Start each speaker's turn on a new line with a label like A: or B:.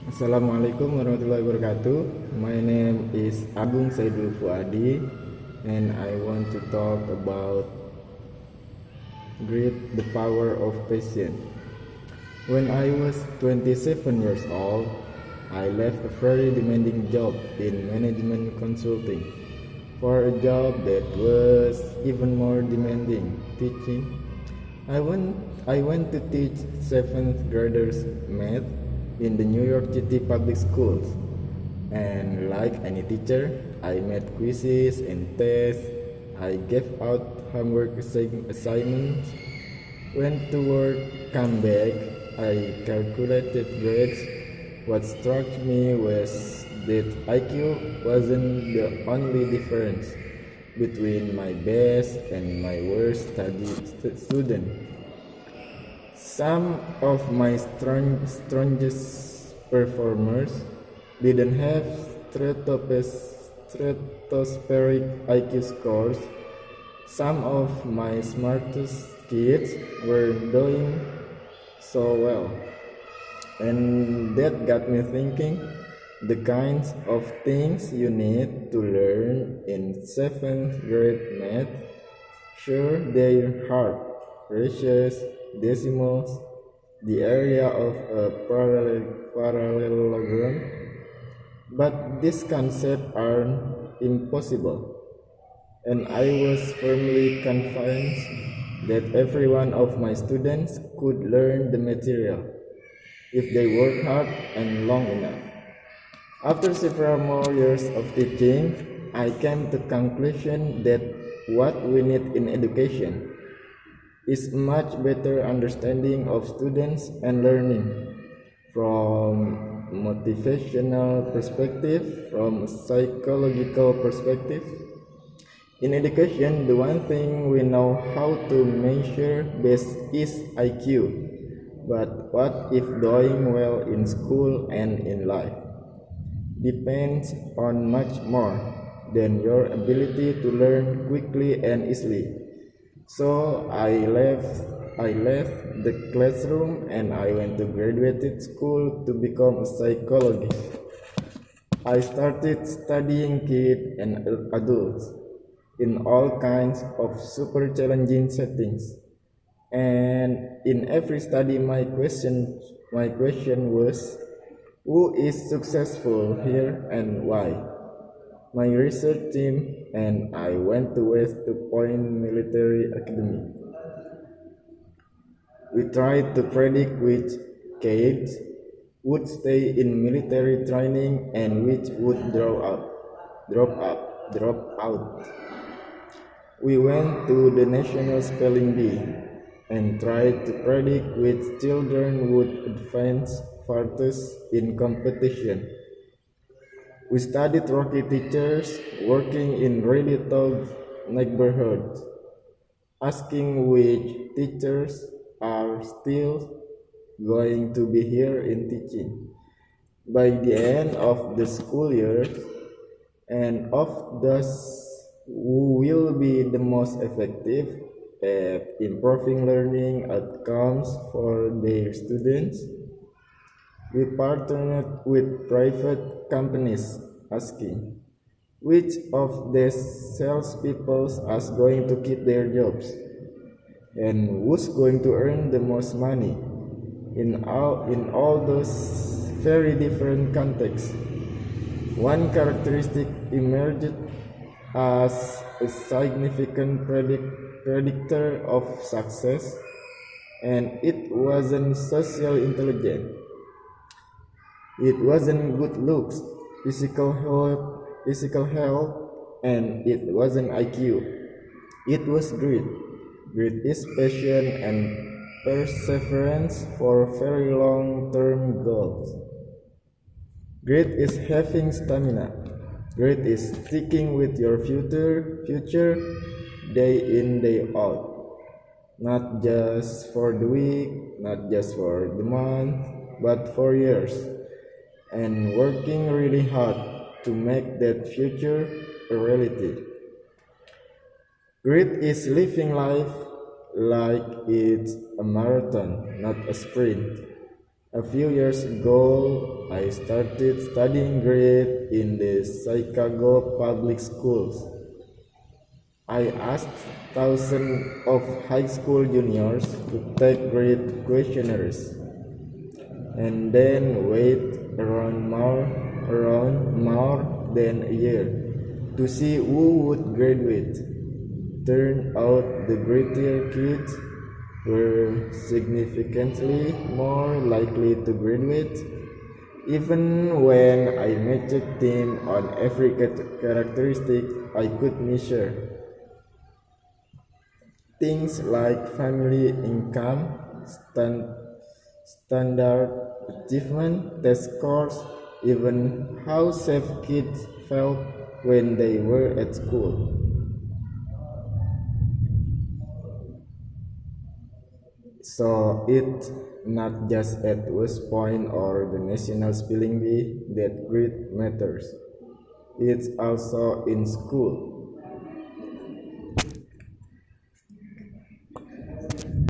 A: Assalamualaikum warahmatullahi wabarakatuh. My name is Agung Saidul Fuady, and I want to talk about great the power of patience. When I was 27 years old, I left a very demanding job in management consulting for a job that was even more demanding, teaching. I went I went to teach 7th graders math in the New York City public schools. And like any teacher, I made quizzes and tests. I gave out homework assignments. Went to work, come back. I calculated grades. What struck me was that IQ wasn't the only difference between my best and my worst student. Some of my strongest performers didn't have stratospheric IQ scores. Some of my smartest kids were doing so well. And that got me thinking the kinds of things you need to learn in 7th grade math. Sure, they're hard. Ratios, decimals, the area of a parallelogram, but these concepts aren't impossible, and I was firmly convinced that every one of my students could learn the material if they work hard and long enough. After several more years of teaching, I came to the conclusion that what we need in education is much better understanding of students and learning from motivational perspective, from psychological perspective. In education, the one thing we know how to measure best is IQ. But what if doing well in school and in life depends on much more than your ability to learn quickly and easily? So I left the classroom and I went to graduate school to become a psychologist. I started studying kids and adults in all kinds of super challenging settings. And in every study my question was who is successful here and why? My research team and I went to West Point Military Academy. We tried to predict which kids would stay in military training and which would drop out. We went to the National Spelling Bee and tried to predict which children would advance farthest in competition. We studied rocky teachers working in really tough neighborhoods, asking which teachers are still going to be here in teaching. By the end of the school year, and of those who will be the most effective at improving learning outcomes for their students, we partnered with private companies asking which of the salespeople is going to keep their jobs and who's going to earn the most money in all those very different contexts. One characteristic emerged as a significant predictor of success, and it wasn't social intelligence. It wasn't good looks, physical health, and it wasn't IQ. It was grit. Grit is passion and perseverance for very long-term goals. Grit is having stamina. Grit is sticking with your future day in, day out. Not just for the week, not just for the month, but for years. And working really hard to make that future a reality. Grit is living life like it's a marathon, not a sprint. A few years ago, I started studying grade in the Chicago public schools. I asked thousands of high school juniors to take grade questionnaires and then wait around more than a year to see who would graduate. Turned out the grittier kids were significantly more likely to graduate, even when I matched them on every characteristic I could measure. Things like family income, standard achievement, test scores, even how safe kids felt when they were at school. So it's not just at West Point or the National Spelling Bee that grade matters. It's also in school.